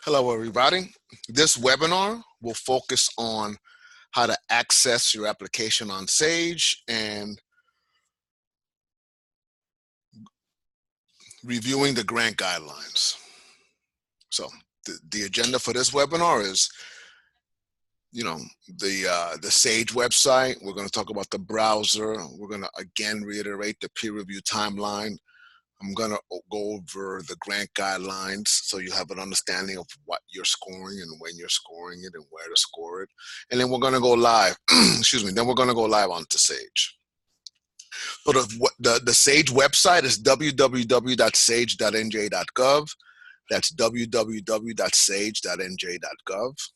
Hello, everybody. This webinar will focus on how to access your application on Sage and reviewing the grant guidelines. So the agenda for this webinar is, the Sage website. We're going to talk about the browser. We're going to again reiterate the peer review timeline. I'm going to go over the grant guidelines so you have an understanding of what you're scoring and when you're scoring it and where to score it. And then we're going to go live. Excuse me. Then we're going to go live onto Sage. So the Sage website is www.sage.nj.gov. That's www.sage.nj.gov.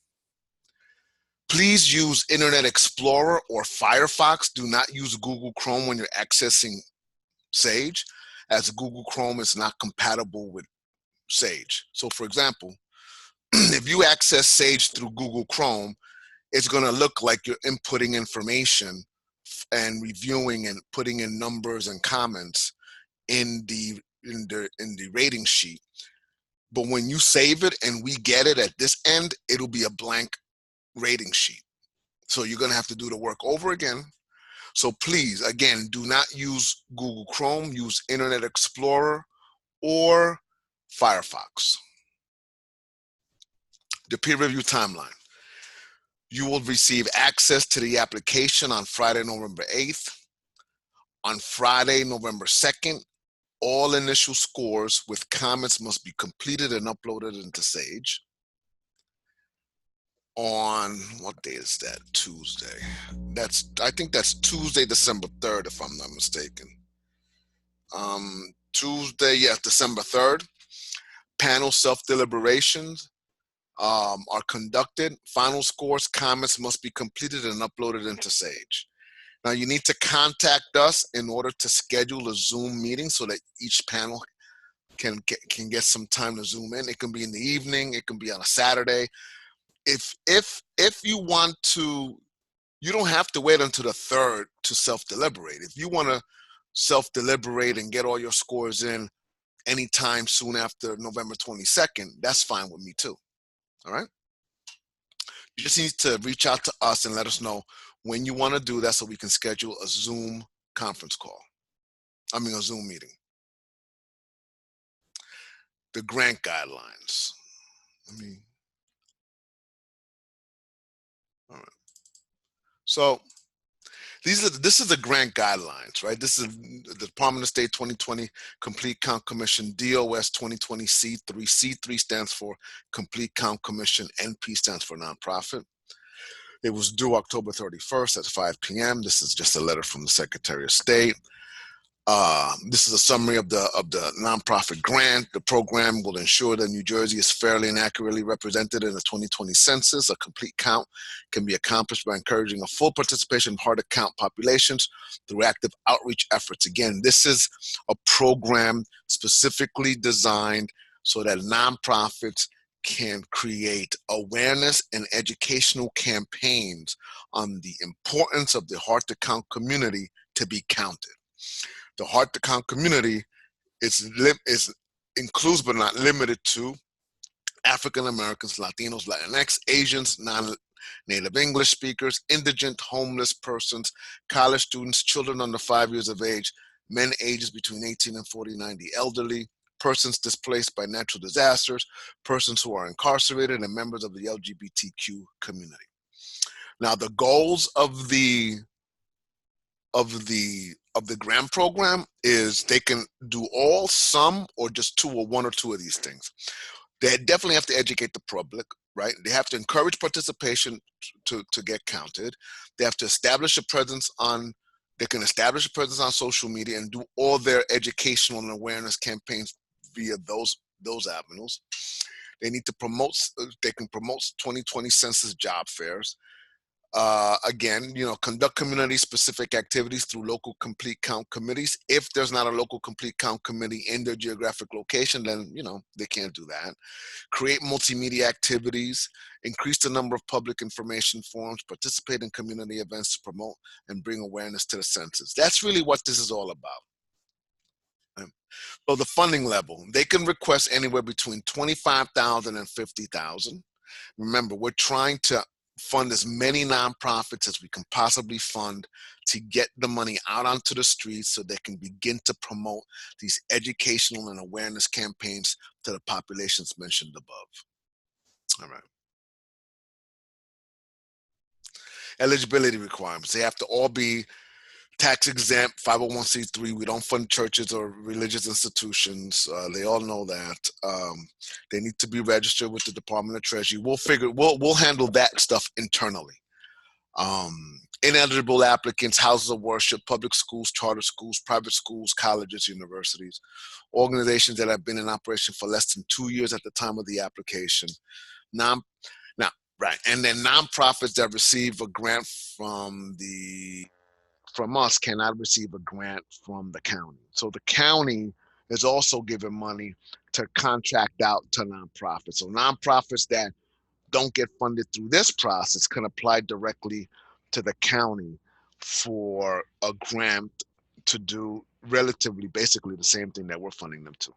Please use Internet Explorer or Firefox. Do not use Google Chrome when you're accessing Sage, as Google Chrome is not compatible with Sage. So for example, if you access Sage through Google Chrome, it's going to look like you're inputting information and reviewing and putting in numbers and comments in the rating sheet. But when you save it and we get it at this end, it'll be a blank rating sheet. So you're going to have to do the work over again. So please, again, do not use Google Chrome, use Internet Explorer or Firefox. The peer review timeline. You will receive access to the application on Friday, November 8th. On Friday, November 2nd, all initial scores with comments must be completed and uploaded into Sage. On, what day is that? Tuesday. I think that's Tuesday, December 3rd, if I'm not mistaken. Tuesday, yes, December 3rd. Panel self-deliberations are conducted. Final scores, comments must be completed and uploaded into Sage. Now you need to contact us in order to schedule a Zoom meeting so that each panel can get some time to Zoom in. It can be in the evening, it can be on a Saturday. If you want to, you don't have to wait until the 3rd to self-deliberate. If you want to self-deliberate and get all your scores in anytime soon after November 22nd, that's fine with me too. All right. You just need to reach out to us and let us know when you want to do that so we can schedule a Zoom conference call. A Zoom meeting. The grant guidelines. All right. So this is the grant guidelines, right? This is the Department of State 2020 Complete Count Commission, DOS 2020 C3. C3 stands for Complete Count Commission. NP stands for nonprofit. It was due October 31st at 5 p.m. This is just a letter from the Secretary of State. This is a summary of the nonprofit grant. The program will ensure that New Jersey is fairly and accurately represented in the 2020 census. A complete count can be accomplished by encouraging a full participation of hard-to-count populations through active outreach efforts. Again, this is a program specifically designed so that nonprofits can create awareness and educational campaigns on the importance of the hard-to-count community to be counted. The hard-to-count community includes but not limited to African Americans, Latinos, Latinx, Asians, non-native English speakers, indigent, homeless persons, college students, children under 5 years of age, men ages between 18 and 49, the elderly, persons displaced by natural disasters, persons who are incarcerated, and members of the LGBTQ community. Now, the goals of the grant program is they can do all, some, or just two or one or two of these things. They definitely have to educate the public, right? They have to encourage participation to get counted. They have to establish a presence on, they can establish a presence on social media and do all their educational and awareness campaigns via those avenues. They need to promote, they can promote 2020 census job fairs. Again, conduct community-specific activities through local complete count committees. If there's not a local complete count committee in their geographic location, then, they can't do that. Create multimedia activities, increase the number of public information forums, participate in community events to promote and bring awareness to the census. That's really what this is all about. So the funding level, they can request anywhere between 25,000 and 50,000. Remember, we're trying to fund as many nonprofits as we can possibly fund to get the money out onto the streets so they can begin to promote these educational and awareness campaigns to the populations mentioned above. All right. Eligibility requirements. They have to all be tax exempt, 501c3. We don't fund churches or religious institutions. They all know that. They need to be registered with the Department of Treasury. We'll handle that stuff internally. Ineligible applicants, houses of worship, public schools, charter schools, private schools, colleges, universities, organizations that have been in operation for less than 2 years at the time of the application. Right, and then nonprofits that receive a grant from us cannot receive a grant from the county. So the county is also giving money to contract out to nonprofits. So nonprofits that don't get funded through this process can apply directly to the county for a grant to do relatively basically the same thing that we're funding them to.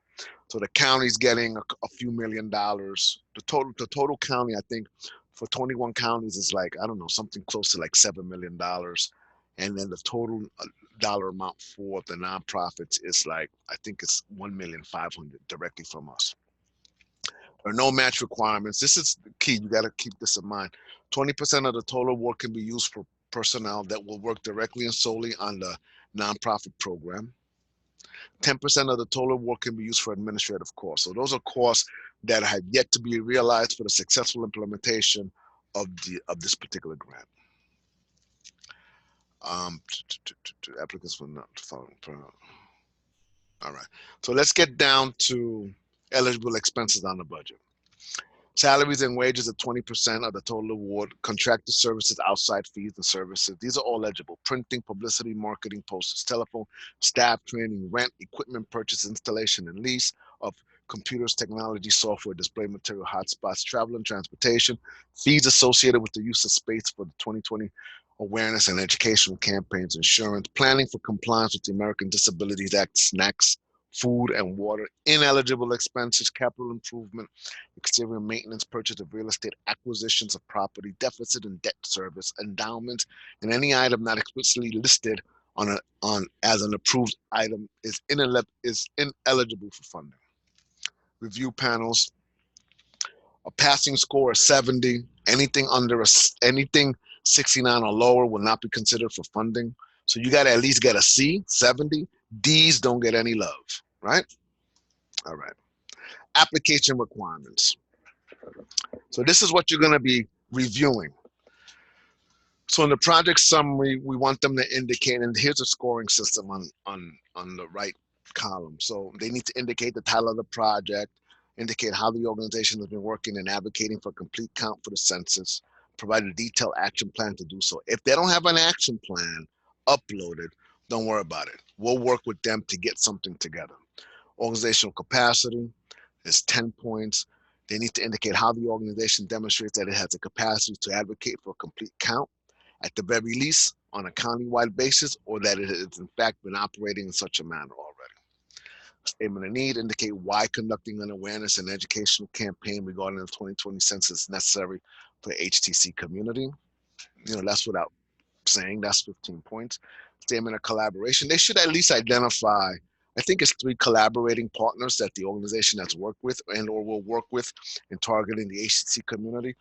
So the county's getting a few $1 million. The total county, I think, for 21 counties is like, I don't know, something close to like $7 million. And then the total dollar amount for the nonprofits is like, I think it's 1,500,000 directly from us. There are no match requirements. This is the key. You got to keep this in mind. 20% of the total award can be used for personnel that will work directly and solely on the nonprofit program. 10% of the total award can be used for administrative costs. So those are costs that have yet to be realized for the successful implementation of this particular grant. Applicants will not follow. All right. So let's get down to eligible expenses on the budget. Salaries and wages at 20% of the total award. Contracted services, outside fees and services. These are all eligible. Printing, publicity, marketing, posters, telephone, staff training, rent, equipment purchase, installation, and lease of computers, technology, software, display material, hotspots, travel and transportation. Fees associated with the use of space for the 2020 awareness and educational campaigns, insurance, planning for compliance with the American Disabilities Act, snacks, food and water, ineligible expenses, capital improvement, exterior maintenance, purchase of real estate, acquisitions of property, deficit and debt service, endowments, and any item not explicitly listed as an approved item is ineligible for funding. Review panels, a passing score of 70, anything 69 or lower will not be considered for funding. So you got to at least get a C, 70. D's don't get any love, right? All right. Application requirements. So this is what you're going to be reviewing. So in the project summary, we want them to indicate, and here's a scoring system on the right column. So they need to indicate the title of the project, indicate how the organization has been working and advocating for a complete count for the census, provide a detailed action plan to do so. If they don't have an action plan uploaded, don't worry about it. We'll work with them to get something together. Organizational capacity is 10 points. They need to indicate how the organization demonstrates that it has the capacity to advocate for a complete count, at the very least on a county-wide basis, or that it has in fact been operating in such a manner already. Statement of need, indicate why conducting an awareness and educational campaign regarding the 2020 census is necessary for the HTC community. You know, that's without saying, that's 15 points. Statement of collaboration, they should at least identify, I think it's 3 collaborating partners that the organization has worked with and or will work with in targeting the HTC community.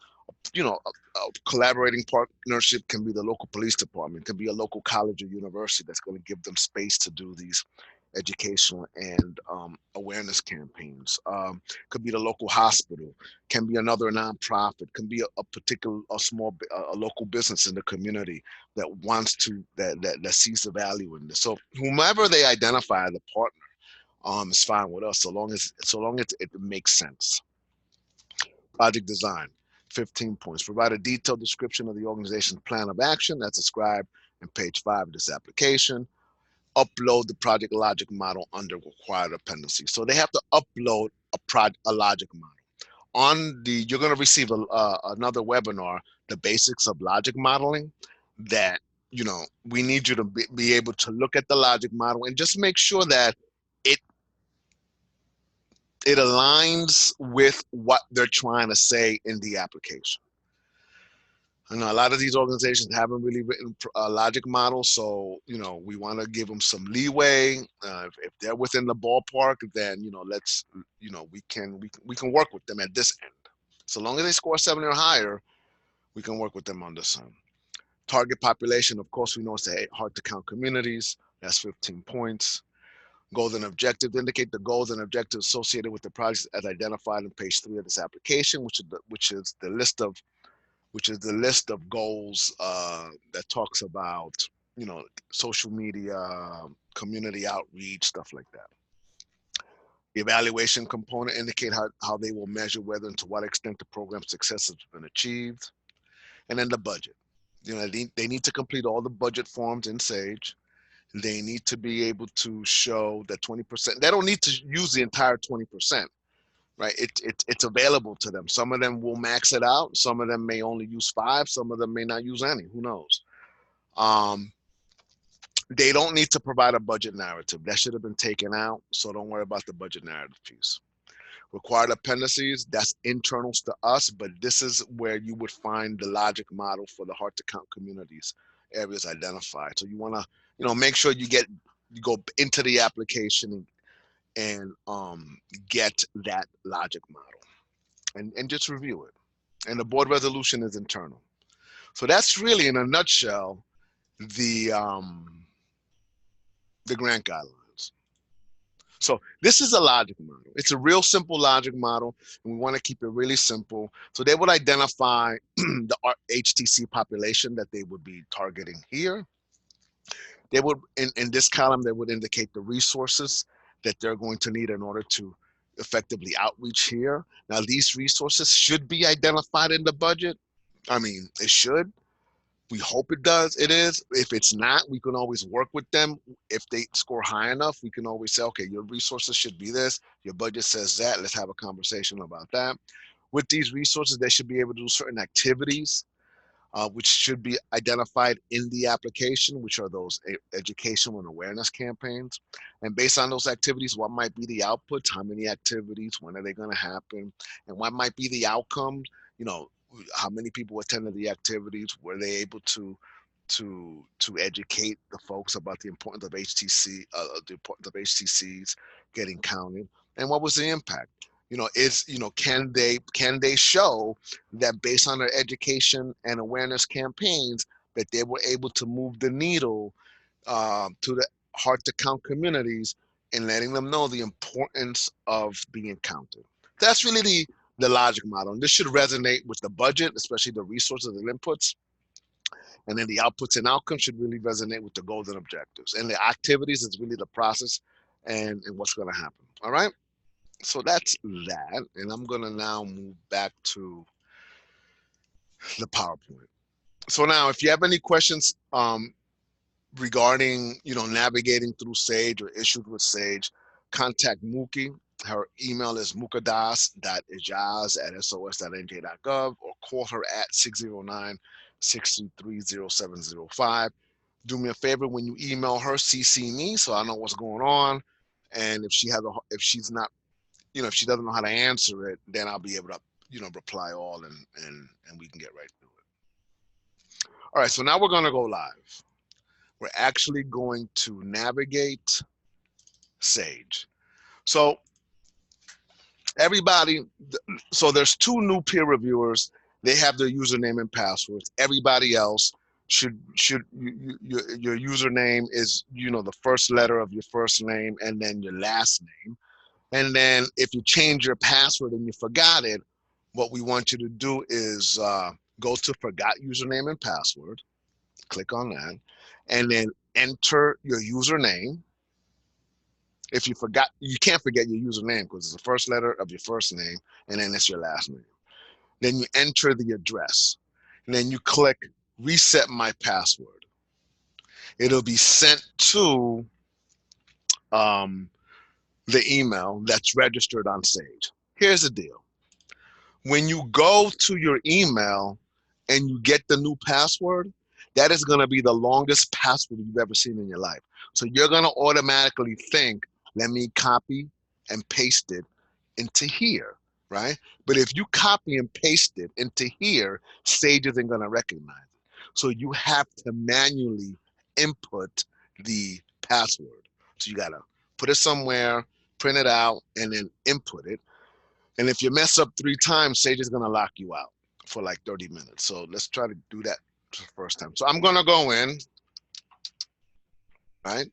You know, a collaborating partnership can be the local police department, can be a local college or university that's going to give them space to do these educational and awareness campaigns. Could be the local hospital, can be another nonprofit, can be a local business in the community that wants to, that sees the value in this. So whomever they identify as a partner is fine with us, so long as it makes sense. Project design, 15 points. Provide a detailed description of the organization's plan of action that's described in page 5 of this application. Upload the project logic model under required dependencies. So they have to upload a logic model. You're going to receive another webinar, the basics of logic modeling, that, you know, we need you to be able to look at the logic model and just make sure that it it aligns with what they're trying to say in the application. I know a lot of these organizations haven't really written logic models, so we want to give them some leeway. If they're within the ballpark, then let's we can work with them at this end. So long as they score 70 or higher, we can work with them on this end. Target population, of course, we know it's the hard to count communities. That's 15 points. Goals and objectives indicate the goals and objectives associated with the projects as identified on page 3 of this application, which is the list of goals that talks about social media, community outreach, stuff like that. The evaluation component indicate how they will measure whether and to what extent the program success has been achieved. And then the budget. They need to complete all the budget forms in Sage. They need to be able to show that 20%. They don't need to use the entire 20%, right? It's available to them. Some of them will max it out. Some of them may only use 5. Some of them may not use any. Who knows? They don't need to provide a budget narrative. That should have been taken out. So don't worry about the budget narrative piece. Required appendices, that's internals to us, but this is where you would find the logic model for the hard to count communities areas identified. So you want to, make sure you go into the application and get that logic model and just review it. And the board resolution is internal. So that's really, in a nutshell, the grant guidelines. So this is a logic model. It's a real simple logic model, and we want to keep it really simple. So they would identify the HTC population that they would be targeting here. They would, in this column, they would indicate the resources that they're going to need in order to effectively outreach here. Now, these resources should be identified in the budget. I mean, it should. We hope it does. It is. If it's not, we can always work with them. If they score high enough, we can always say, okay, your resources should be this. Your budget says that. Let's have a conversation about that. With these resources, they should be able to do certain activities, which should be identified in the application, which are those educational and awareness campaigns. And based on those activities, what might be the outputs, how many activities, when are they going to happen, and what might be the outcomes, how many people attended the activities, were they able to educate the folks about the importance of the importance of HTCs getting counted, and what was the impact? Can they show that based on their education and awareness campaigns that they were able to move the needle to the hard to count communities and letting them know the importance of being counted? That's really the logic model. And this should resonate with the budget, especially the resources and inputs. And then the outputs and outcomes should really resonate with the goals and objectives. And the activities is really the process and what's going to happen. All right. So that's that. And I'm going to now move back to the PowerPoint. So now, if you have any questions regarding, navigating through Sage or issues with Sage, contact Mookie. Her email is mukadas.ijaz@sos.nj.gov or call her at 609-633-0705. Do me a favor, when you email her, CC me so I know what's going on. And if she she's not, if she doesn't know how to answer it, then I'll be able to, reply all and we can get right through it. All right, so now we're going to go live. We're actually going to navigate Sage. So everybody, so there's 2 new peer reviewers. They have their username and passwords. Everybody else your username is, the first letter of your first name and then your last name. And then if you change your password and you forgot it, what we want you to do is go to forgot username and password, click on that, and then enter your username. If you forgot, you can't forget your username because it's the first letter of your first name and then it's your last name. Then you enter the address and then you click reset my password. It'll be sent to the email that's registered on Sage. Here's the deal. When you go to your email and you get the new password, that is going to be the longest password you've ever seen in your life. So you're going to automatically think, let me copy and paste it into here, right? But if you copy and paste it into here, Sage isn't going to recognize it. So you have to manually input the password. So you got to put it somewhere, print it out, and then input it. And if you mess up 3 times, Sage is going to lock you out for like 30 minutes. So let's try to do that first time. So I'm going to go in, right?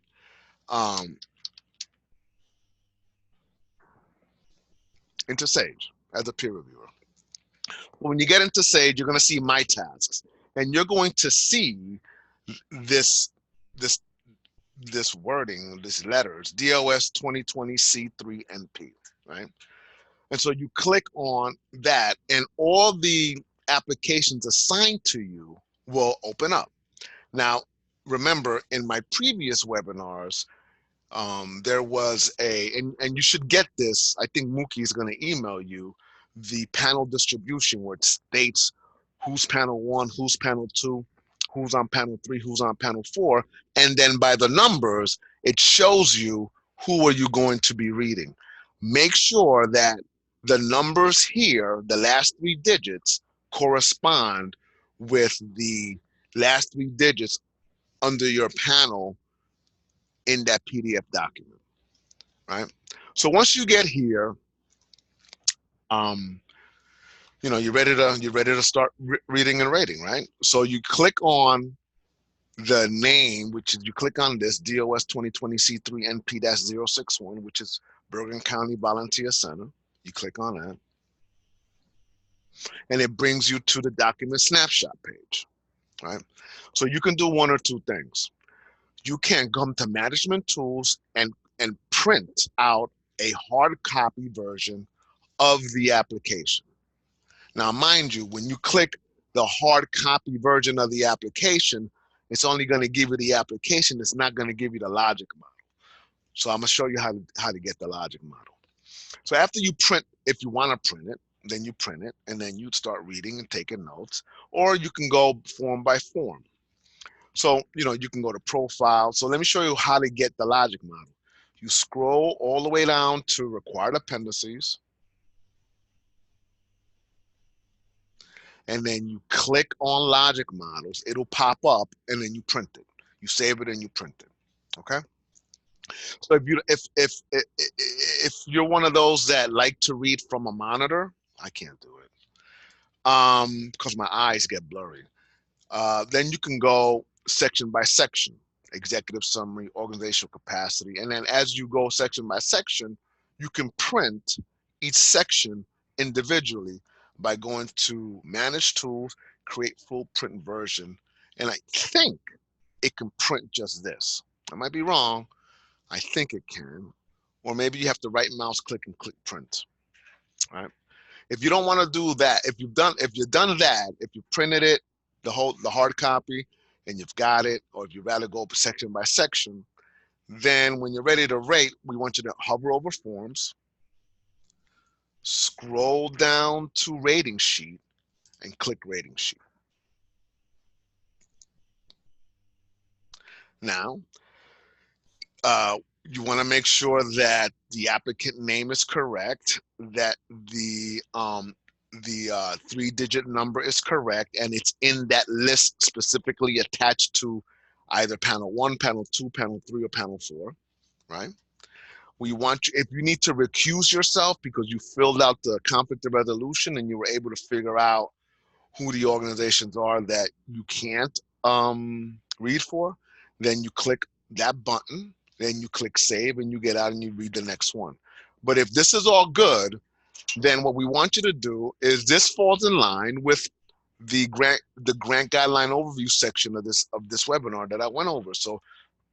Into Sage as a peer reviewer. When you get into Sage, you're going to see My Tasks, and you're going to see this this this wording, these letters, DOS 2020 C3NP, right? And so you click on that, and all the applications assigned to you will open up. Now, remember, in my previous webinars, there was and you should get this. I think Mookie is going to email you the panel distribution where it states who's panel 1, who's panel 2, who's on panel 3, who's on panel 4, and then by the numbers, it shows you who are you going to be reading. Make sure that the numbers here, the last 3 digits, correspond with the last 3 digits under your panel in that PDF document, right? So once you get here, you're ready to start reading and rating, right? So you click on the name, which is you click on this DOS 2020 C3NP-061, which is Bergen County Volunteer Center. You click on that, and it brings you to the document snapshot page, right? So you can do one or two things. You can come to management tools and print out a hard copy version of the application. Now, mind you, when you click the hard copy version of the application, it's only going to give you the application. It's not going to give you the logic model. So I'm going to show you how to get the logic model. So after you print, if you want to print it, then you print it, and then you start reading and taking notes, or you can go form by form. So, you can go to profile. So let me show you how to get the logic model. You scroll all the way down to required appendices, and then you click on logic models. It'll pop up, and then you print it. You save it and you print it. Okay. So if you're one of those that like to read from a monitor, I can't do it because my eyes get blurry. Then you can go section by section, executive summary, organizational capacity, and then as you go section by section, you can print each section individually by going to Manage Tools, Create Full Print Version, and I think it can print just this. I might be wrong. I think it can, or maybe you have to right mouse click and click print. Right? If you don't want to do that, if you've done that, if you printed it, the hard copy, and you've got it, or if you'd rather go section by section, then when you're ready to rate, we want you to hover over forms, scroll down to rating sheet, and click rating sheet. Now, you want to make sure that the applicant name is correct, that the 3-digit number is correct, and it's in that list specifically attached to either panel 1, panel 2, panel 3, or panel 4, right? We want you, if you need to recuse yourself because you filled out the conflict of resolution and you were able to figure out who the organizations are that you can't read for, then you click that button, then you click save, and you get out and you read the next one. But if this is all good, then what we want you to do is this falls in line with the grant guideline overview section of this webinar that I went over. So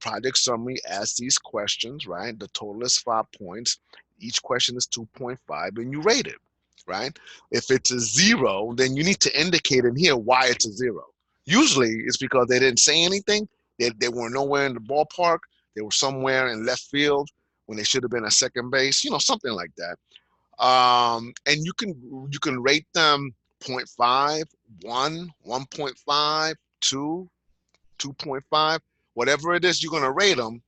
project summary asks these questions, right? The total is 5 points. Each question is 2.5, and you rate it, right? If it's a 0, then you need to indicate in here why it's a 0. Usually it's because they didn't say anything. They were nowhere in the ballpark. They were somewhere in left field when they should have been at second base, something like that. And you can rate them 0.5, 1, 1.5, 2, 2.5, whatever it is you're going to rate them.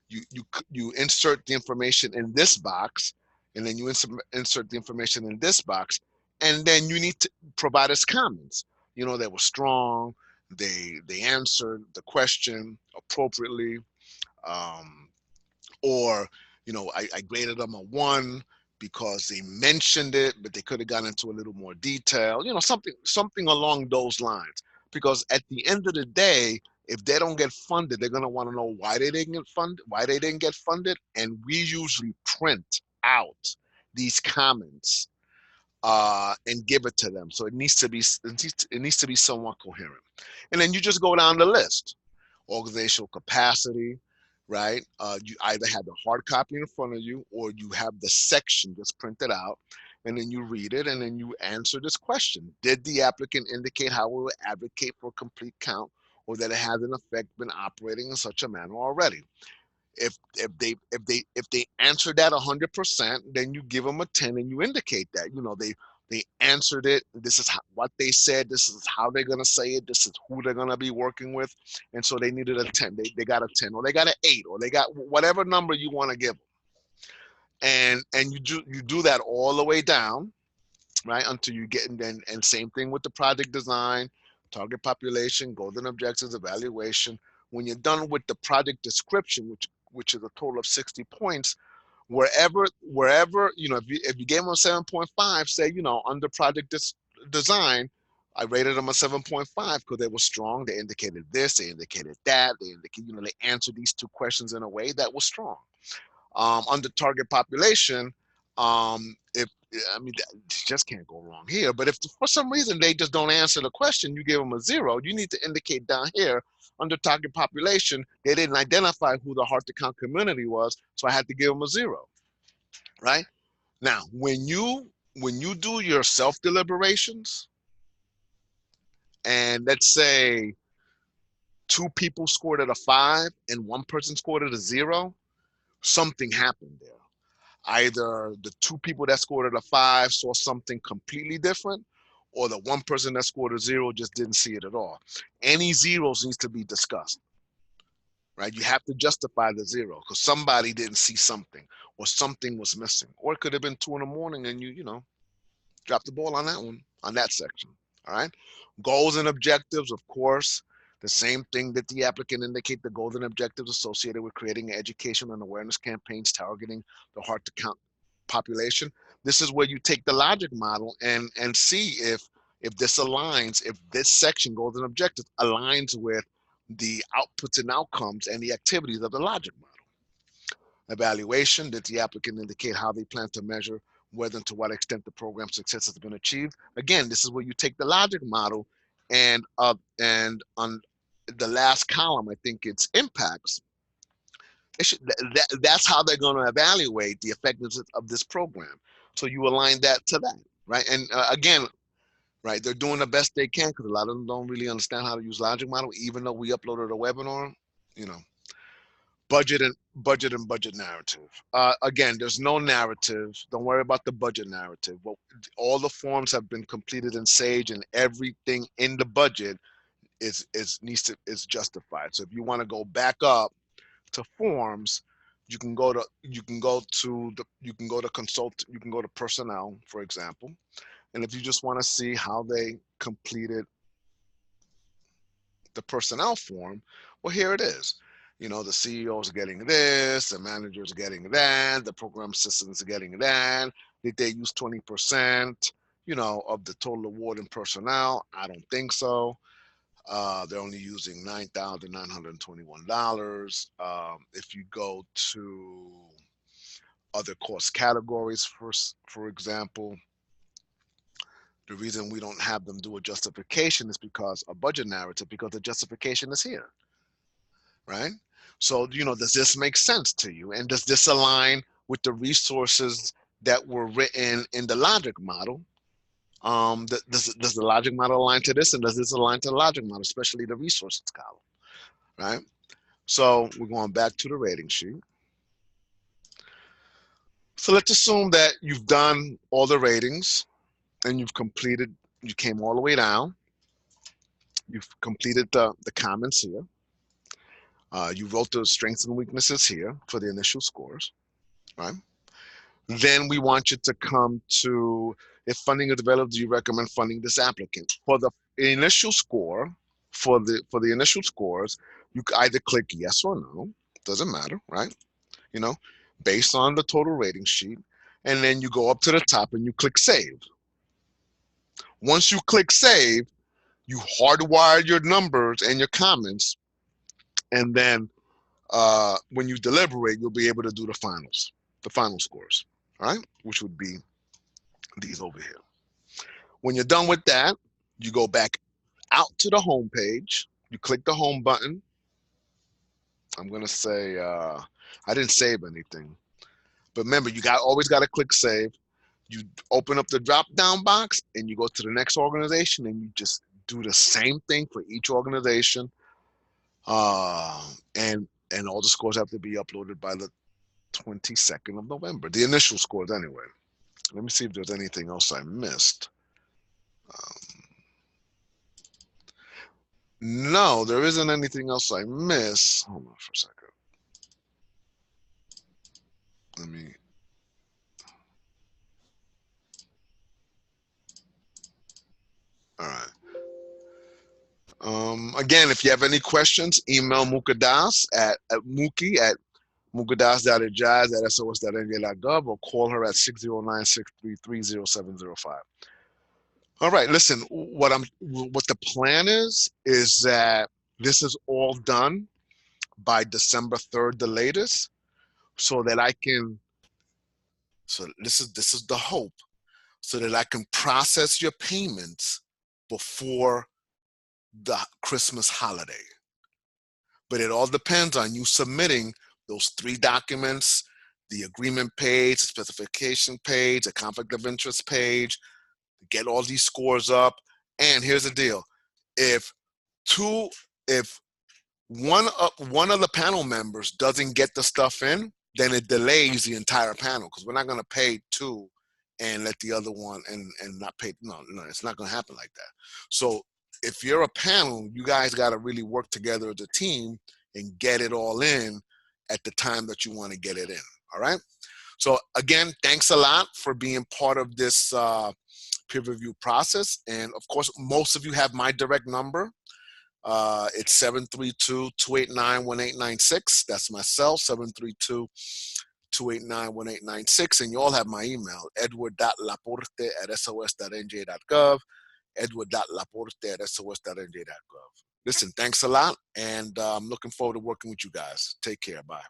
You insert the information in this box, and then you insert the information in this box, and then you need to provide us comments. You know, they were strong, they answered the question appropriately, um, or you know, I graded them a 1 because they mentioned it, but they could have gone into a little more detail. You know, something along those lines. Because at the end of the day, if they don't get funded, they're gonna want to know why they didn't get funded, and we usually print out these comments and give it to them. So it needs to be somewhat coherent. And then you just go down the list. Organizational capacity, right? You either have the hard copy in front of you or you have the section just printed out, and then you read it and then you answer this question. Did the applicant indicate how it will advocate for a complete count, or that it has in effect been operating in such a manner already? If they answer that 100%, then you give them a 10 and you indicate that, you know, they answered it. This is what they said. This is how they're gonna say it. This is who they're gonna be working with, and so they needed a 10. They got a 10, or they got an 8, or they got whatever number you want to give them. And you do that all the way down, right, until you get, and same thing with the project design, target population, golden objectives, evaluation. When you're done with the project description, which is a total of 60 points, wherever, you know, if you gave them a 7.5, say, you know, under project design, I rated them a 7.5 because they were strong. They indicated this, they indicated that, they indicated, you know, they answered these 2 questions in a way that was strong. Under target population, if I mean, you just can't go wrong here. But if for some reason they just don't answer the question, you give them a 0. You need to indicate down here under target population they didn't identify who the hard to count community was, so I had to give them a 0. Right now, when you do your self deliberations, and let's say 2 people scored at a 5 and 1 person scored at a 0, something happened there. Either the 2 people that scored at a 5 saw something completely different, or the 1 person that scored a 0 just didn't see it at all. Any zeros needs to be discussed, right? You have to justify the 0 because somebody didn't see something, or something was missing, or it could have been 2 in the morning and you know, dropped the ball on that one, on that section. All right. Goals and objectives, of course, the same thing that the applicant indicate the goals and objectives associated with creating education and awareness campaigns targeting the hard to count population. This is where you take the logic model and see if this aligns, if this section, goals and objectives, aligns with the outputs and outcomes and the activities of the logic model. Evaluation, did the applicant indicate how they plan to measure whether and to what extent the program success has been achieved? Again, this is where you take the logic model and on the last column, I think it's impacts. That's how they're going to evaluate the effectiveness of this program. So you align that to that, right? And again, right, they're doing the best they can because a lot of them don't really understand how to use logic model, even though we uploaded a webinar, you know. Budget and budget narrative. Again, there's no narrative. Don't worry about the budget narrative. Well, all the forms have been completed in Sage, and everything in the budget is justified. So if you want to go back up to forms, you can go to consult, you can go to personnel, for example, and if you just want to see how they completed the personnel form, well, here it is. You know, the CEO is getting this, the manager is getting that, the program assistants are getting that. Did they use 20%, you know, of the total award in personnel? I don't think so. They're only using $9,921. If you go to other cost categories, for example, the reason we don't have them do a justification is because a budget narrative, because the justification is here, right? So, you know, does this make sense to you? And does this align with the resources that were written in the logic model? Does the logic model align to this? And does this align to the logic model, especially the resources column, right? So we're going back to the rating sheet. So let's assume that you've done all the ratings and you've completed, you came all the way down. You've completed the comments here. You wrote the strengths and weaknesses here for the initial scores, right? Then we want you to come to, if funding is available, do you recommend funding this applicant? For the initial score, for the initial scores, you either click yes or no, doesn't matter, right? You know, based on the total rating sheet, and then you go up to the top and you click save. Once you click save, you hardwire your numbers and your comments, and then when you deliberate, you'll be able to do the finals, the final scores, all right? Which would be these over here. When you're done with that, you go back out to the home page. You click the home button. I'm gonna say I didn't save anything, but remember, you always got to click save. You open up the drop down box and you go to the next organization and you just do the same thing for each organization. And all the scores have to be uploaded by the 22nd of November. The initial scores, anyway. Let me see if there's anything else I missed. No, there isn't anything else I miss. Hold on for a second. Let me. All right. Again, if you have any questions, email Mukadas at Muki at mukadas.ajaz@sos.nj.gov or call her at 609-633-0705. All right, listen, what the plan is that this is all done by December 3rd, the latest, so that I can, so this is the hope, so that I can process your payments before the Christmas holiday. But it all depends on you submitting those 3 documents, the agreement page, the specification page, the conflict of interest page, get all these scores up. And here's the deal. If one of the panel members doesn't get the stuff in, then it delays the entire panel, because we're not going to pay 2 and let the other one and not pay. No, it's not going to happen like that. So if you're a panel, you guys got to really work together as a team and get it all in at the time that you want to get it in. All right. So again, thanks a lot for being part of this peer review process. And of course, most of you have my direct number. It's 732-289-1896. That's my cell, 732-289-1896. And you all have my email, edward.laporte@sos.nj.gov, edward.laporte@sos.nj.gov. Listen, thanks a lot, and I'm looking forward to working with you guys. Take care. Bye.